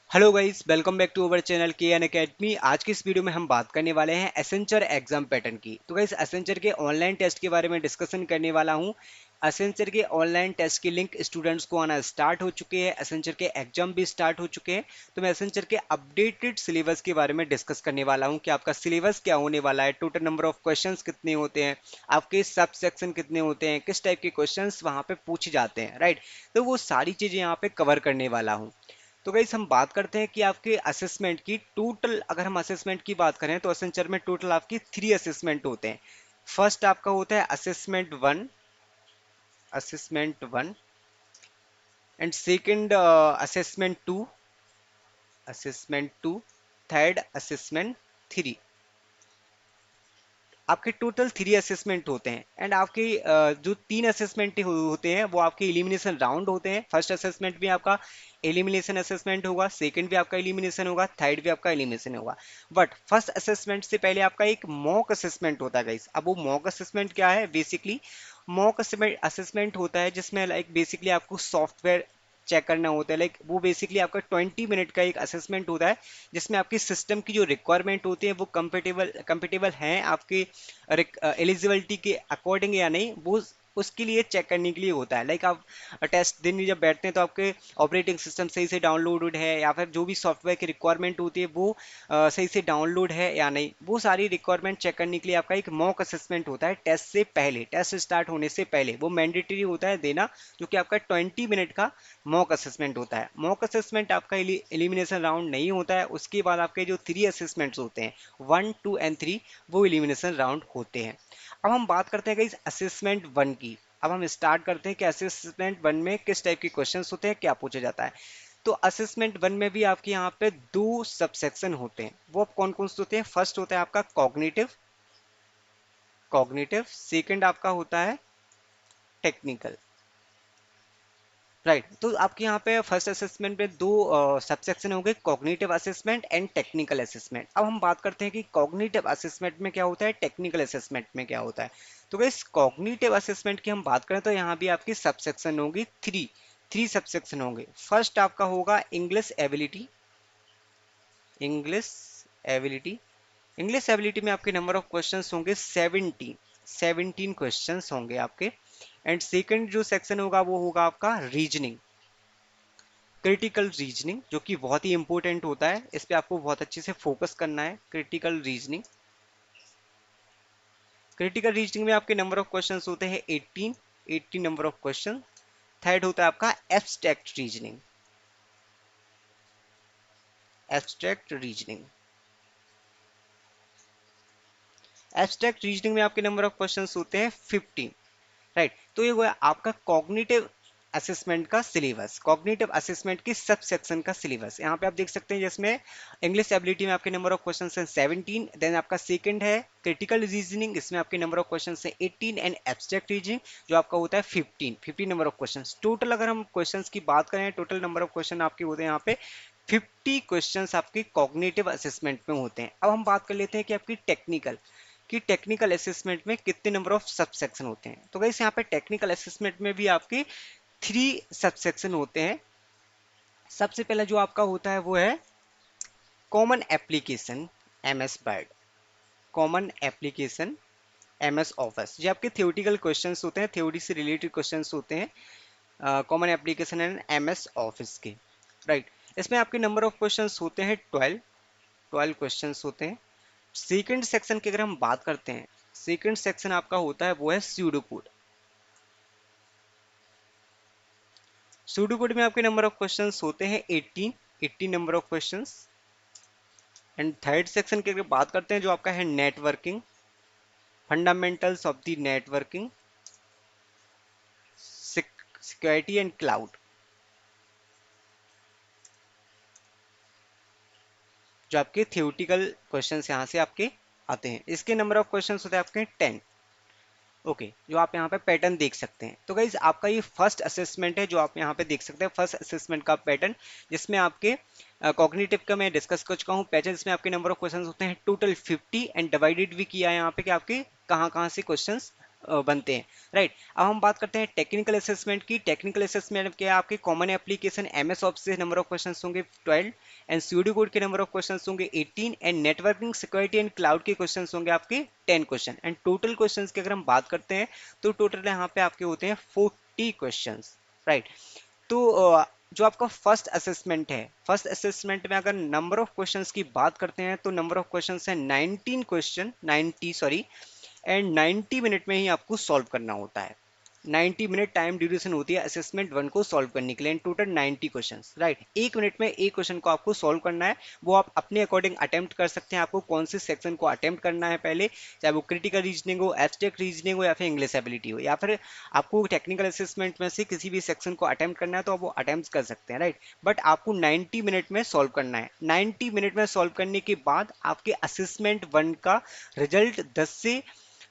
Hello guys, welcome back to our channel K N Academy. आज की इस video में हम बात करने वाले हैं एसेंचर एग्जाम पैटर्न की। तो गाइस, एसेंचर के ऑनलाइन टेस्ट के बारे में डिस्कशन करने वाला हूं। एसेंचर के ऑनलाइन टेस्ट की लिंक स्टूडेंट्स को आना स्टार्ट हो चुके हैं। एसेंचर के एग्जाम भी स्टार्ट हो चुके हैं। तो मैं एसेंचर के अपडेटेड सिलेबस के बारे में डिस्कस करने वाला हूं कि आपका सिलेबस क्या होने वाला है, टोटल नंबर ऑफ क्वेश्चन कितने होते हैं, आपके सब सेक्शन कितने होते हैं, किस टाइप के क्वेश्चन वहां पे पूछे जाते हैं, राइट। तो वो सारी चीजें यहाँ पे कवर करने वाला हूँ। तो गाइस, हम बात करते हैं कि आपके असेसमेंट की टोटल, अगर हम असेसमेंट की बात करें तो असेंचर में टोटल आपकी 3 असेसमेंट होते हैं। फर्स्ट आपका होता है assessment 1 and second assessment 2 third assessment 3। आपके टोटल 3 असेसमेंट होते हैं एंड आपके जो 3 असेसमेंट होते हैं वो आपके एलिमिनेशन राउंड होते हैं। फर्स्ट असेसमेंट भी आपका एलिमिनेशन असेसमेंट होगा, सेकंड भी आपका एलिमिनेशन होगा, थर्ड भी आपका एलिमिनेशन होगा। बट फर्स्ट असेसमेंट से पहले आपका एक मॉक असेसमेंट होता है गाइस। अब वो मॉक असेसमेंट क्या है? बेसिकली मॉक असेसमेंट होता है जिसमें लाइक बेसिकली आपको सॉफ्टवेयर चेक करना होता है। लाइक वो बेसिकली आपका 20 मिनट का एक असेसमेंट होता है जिसमें आपकी सिस्टम की जो रिक्वायरमेंट होती है वो कंपेटेबल हैं आपके एलिजिबिलिटी के अकॉर्डिंग या नहीं, वो उसके लिए चेक करने के लिए होता है। लाइक आप टेस्ट दिन जब बैठते हैं तो आपके ऑपरेटिंग सिस्टम सही से डाउनलोडेड है या फिर जो भी सॉफ्टवेयर की रिक्वायरमेंट होती है वो सही से डाउनलोड है या नहीं, वो सारी रिक्वायरमेंट चेक करने के लिए आपका एक मॉक असेसमेंट होता है टेस्ट से पहले, टेस्ट स्टार्ट होने से पहले वो मैंडेटरी होता है देना, जो कि आपका 20 मिनट का मॉक असेसमेंट होता है। मॉक असेसमेंट आपका एलिमिनेशन राउंड नहीं होता है। उसके बाद आपके जो 3 असेसमेंट्स होते हैं 1, 2 एंड 3, वो एलिमिनेशन राउंड होते हैं। अब हम बात करते हैं गाइस असेसमेंट 1 की। अब हम स्टार्ट करते हैं कि असेसमेंट 1 में किस टाइप के क्वेश्चंस होते हैं, क्या पूछा जाता है। तो असेसमेंट 1 में भी आपके यहाँ पे 2 सबसेक्शन होते हैं। वो कौन कौन से होते हैं? फर्स्ट होता है आपका कॉग्निटिव कॉग्निटिव सेकंड आपका होता है टेक्निकल, राइट। तो आपके यहाँ पे फर्स्ट असेसमेंट में 2 सबसेक्शन होंगे, cognitive assessment and technical assessment. अब हम बात करते हैं कि कॉग्निटिव असेसमेंट में क्या होता है, टेक्निकल असेसमेंट में क्या होता है। तो गाइस, कॉग्निटिव असेसमेंट की हम बात करें तो यहाँ भी आपकी सबसेक्शन होगी, थ्री थ्री सबसेक्शन होंगे। फर्स्ट आपका होगा इंग्लिश एबिलिटी इंग्लिश एबिलिटी में आपके नंबर ऑफ क्वेश्चंस होंगे 17 क्वेश्चंस होंगे आपके। एंड सेकंड जो सेक्शन होगा वो होगा आपका रीजनिंग, क्रिटिकल रीजनिंग, जो कि बहुत ही इंपॉर्टेंट होता है। इस पे आपको बहुत अच्छे से फोकस करना है। क्रिटिकल रीजनिंग में आपके नंबर ऑफ क्वेश्चंस होते हैं 18 नंबर ऑफ क्वेश्चन। थर्ड होता है आपका एब्स्ट्रैक्ट रीजनिंग एब्स्ट्रैक्ट रीजनिंग में आपके नंबर ऑफ क्वेश्चंस होते हैं 15, राइट। तो ये हुआ आपका कॉग्निटिव असेसमेंट का सिलेबस, कॉग्निटिव असेसमेंट की सब सेक्शन का सिलेबस। यहाँ पे आप देख सकते हैं जिसमें इंग्लिश एबिलिटी में आपके नंबर ऑफ क्वेश्चन हैं 17। देन आपका सेकंड है क्रिटिकल रीजनिंग, इसमें आपके नंबर ऑफ क्वेश्चन हैं 18 एंड एब्स्ट्रैक्ट रीजनिंग जो आपका होता है 15 नंबर ऑफ क्वेश्चन। टोटल अगर हम क्वेश्चन की बात करें, टोटल नंबर ऑफ क्वेश्चन आपके होते हैं यहाँ पे 50 क्वेश्चंस आपके कॉग्निटिव असेसमेंट में होते हैं। अब हम बात कर लेते हैं कि आपकी टेक्निकल असेसमेंट में कितने नंबर ऑफ सब सेक्शन होते हैं। तो गाइस, यहाँ पे टेक्निकल असेसमेंट में भी आपके 3 सबसेक्शन होते हैं। सबसे पहला जो आपका होता है वो है common application MS word, common application MS office. ये आपके थ्योरेटिकल क्वेश्चंस होते हैं, थ्योरी से रिलेटेड क्वेश्चंस होते हैं common application and MS office के, राइट। इसमें आपके नंबर ऑफ क्वेश्चंस होते हैं 12 क्वेश्चंस होते हैं। सेकंड सेक्शन की अगर हम बात करते हैं, सेकंड सेक्शन आपका होता है वो है स्यूडोकोड। स्यूडोकोड में आपके नंबर ऑफ क्वेश्चंस होते हैं 18 number of questions. And third section की अगर बात करते हैं जो आपका है networking, fundamentals of the networking, security and cloud, जो आपके थियोरटिकल क्वेश्चंस यहाँ से आपके आते हैं। इसके नंबर ऑफ क्वेश्चंस होते हैं आपके 10। ओके, जो आप यहाँ पे पैटर्न देख सकते हैं। तो गाइज, आपका ये फर्स्ट असेसमेंट है जो आप यहाँ पे देख सकते हैं, फर्स्ट असेसमेंट का पैटर्न, जिसमें आपके कॉग्निटिव का मैं डिस्कस कर चुका हूँ पैटर्न। जिसमें आपके नंबर ऑफ क्वेश्चंस होते हैं टोटल 50 एंड डिवाइडेड भी किया है यहाँ पे कि आपके कहाँ कहाँ से क्वेश्चंस बनते हैं। राइट, अब हम बात करते हैं टेक्निकल असेसमेंट की। टेक्निकल असेसमेंट के आपके कॉमन एप्लीकेशन एमएस ऑफिस से नंबर ऑफ क्वेश्चन होंगे 12, एंड सूडो कोड के नंबर ऑफ क्वेश्चन होंगे 18, and networking security and cloud के क्वेश्चन होंगे आपके 10 क्वेश्चन। एंड टोटल क्वेश्चन की अगर हम बात करते हैं तो टोटल यहाँ पे आपके होते हैं 40 क्वेश्चन। राइट, तो जो आपका फर्स्ट असेसमेंट है, फर्स्ट असेसमेंट में अगर नंबर ऑफ क्वेश्चंस की बात करते हैं तो नंबर ऑफ क्वेश्चंस है 19 क्वेश्चन, 90 सॉरी, एंड 90 मिनट में ही आपको सॉल्व करना होता है। 90 मिनट टाइम ड्यूरेशन होती है असेसमेंट वन को सॉल्व करने के लिए, टोटल 90 क्वेश्चंस। राइट, एक मिनट में एक क्वेश्चन को आपको सॉल्व करना है। वो आप अपने अकॉर्डिंग अटेम्प्ट कर सकते हैं, आपको कौन से सेक्शन को अटेम्प्ट करना है पहले, चाहे वो क्रिटिकल रीजनिंग हो, एब्स्ट्रैक्ट रीजनिंग हो, या फिर इंग्लिश एबिलिटी हो, या फिर आपको टेक्निकल असेसमेंट में से किसी भी सेक्शन को अटेम्प्ट करना है तो आप वो अटेम्प्ट कर सकते हैं। राइट, बट आपको 90 मिनट में सॉल्व करना है। 90 मिनट में सॉल्व करने के बाद आपके असेसमेंट वन का रिजल्ट 10 से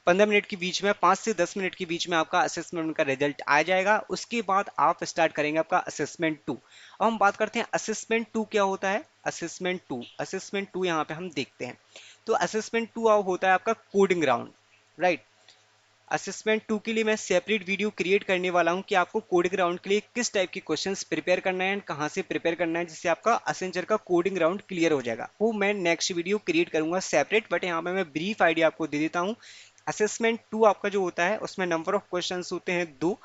15 मिनट के बीच में, 5 से 10 मिनट के बीच में आपका असेसमेंट का रिजल्ट आ जाएगा। उसके बाद आप स्टार्ट करेंगे आपका असेसमेंट टू। अब हम बात करते हैं असेसमेंट टू क्या होता है। असेसमेंट टू यहाँ पे हम देखते हैं। तो असेसमेंट टू होता है आपका coding round. Right, assessment two के लिए मैं सेपरेट वीडियो क्रिएट करने वाला हूं कि आपको कोडिंग राउंड के लिए किस टाइप की क्वेश्चंस प्रिपेयर करना है, कहां से प्रिपेयर करना है, जिससे आपका असेंचर का कोडिंग राउंड क्लियर हो जाएगा। वो मैं नेक्स्ट वीडियो क्रिएट करूंगा सेपरेट, बट यहाँ पे मैं ब्रीफ आइडिया आपको दे देता हूँ। असेसमेंट टू आपका जो होता है उसमें नंबर ऑफ क्वेश्चन होते हैं दो।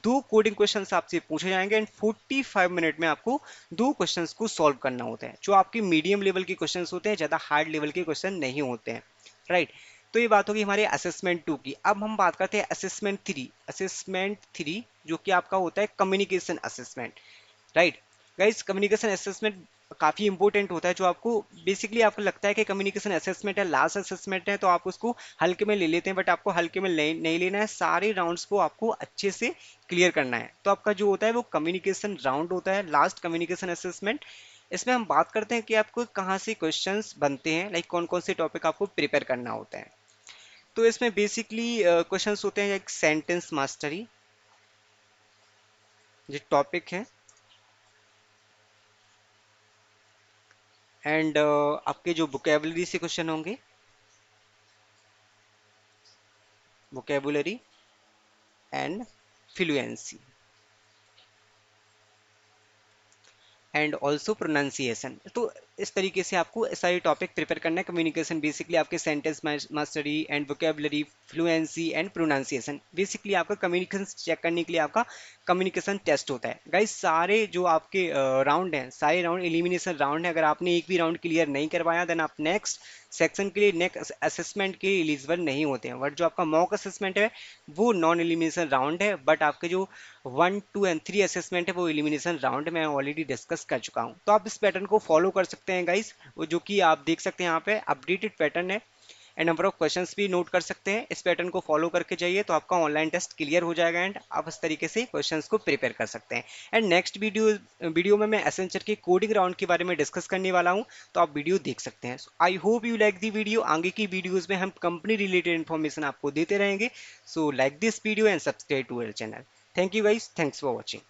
दो कोडिंग क्वेश्चंस आपसे पूछे जाएंगे एंड 45 मिनट में आपको दो क्वेश्चंस को सॉल्व करना होता है, जो आपके मीडियम लेवल के क्वेश्चंस होते हैं, ज्यादा हार्ड लेवल के क्वेश्चन नहीं होते हैं। राइट, तो ये बात होगी हमारे असेसमेंट टू की। अब हम बात करते हैं असेसमेंट थ्री। असेसमेंट थ्री जो कि आपका होता है communication assessment. Right guys, communication assessment काफी इंपॉर्टेंट होता है। जो आपको बेसिकली आपको लगता है कि कम्युनिकेशन असेसमेंट है, लास्ट असेसमेंट है, तो आप उसको हल्के में ले लेते हैं, बट आपको हल्के में नहीं लेना है। सारे राउंड्स को आपको अच्छे से क्लियर करना है। तो आपका जो होता है वो कम्युनिकेशन राउंड होता है, लास्ट कम्युनिकेशन असेसमेंट। इसमें हम बात करते हैं कि आपको कहाँ से क्वेश्चंस बनते हैं, लाइक कौन कौन से टॉपिक आपको प्रिपेयर करना होता है। तो इसमें बेसिकली क्वेश्चंस होते हैं एक सेंटेंस मास्टरी, जो टॉपिक है, एंड आपके जो वोकेबलरी से क्वेश्चन होंगे, vocabulary and fluency, and also pronunciation. तो इस तरीके से आपको सारे टॉपिक प्रिपेयर करना है। कम्युनिकेशन बेसिकली आपके sentence mastery and vocabulary, fluency and pronunciation. Basically आपका कम्युनिकेशन चेक करने के लिए आपका कम्युनिकेशन टेस्ट होता है। गाइस, सारे जो आपके राउंड हैं, सारे राउंड एलिमिनेशन राउंड है। अगर आपने एक भी राउंड क्लियर नहीं करवाया देन आप नेक्स्ट सेक्शन के लिए, नेक्स्ट असेसमेंट के एलिजिबल नहीं होते हैं। बट जो आपका मॉक असेसमेंट है वो नॉन एलिमिनेशन राउंड है, बट आपके जो 1, 2 एंड 3 असेसमेंट है वो एलिमिनेशन राउंड मैं ऑलरेडी डिस्कस कर चुका हूँ। तो आप इस पैटर्न को फॉलो कर सकते हैं गाइस, वो जो कि आप देख सकते हैं यहाँ पे अपडेटेड पैटर्न है। एंड नंबर ऑफ क्वेश्चंस भी नोट कर सकते हैं। इस पैटर्न को फॉलो करके जाइए तो आपका ऑनलाइन टेस्ट क्लियर हो जाएगा एंड आप इस तरीके से क्वेश्चंस को प्रिपेयर कर सकते हैं। एंड नेक्स्ट वीडियो में मैं एसेंचर के कोडिंग राउंड के बारे में डिस्कस करने वाला हूं, तो आप वीडियो देख सकते हैं। I hope you like the video. आगे की वीडियोज में हम कंपनी रिलेटेड इन्फॉर्मेशन आपको देते रहेंगे। So like this video and subscribe to our channel. Thank you guys, thanks for watching.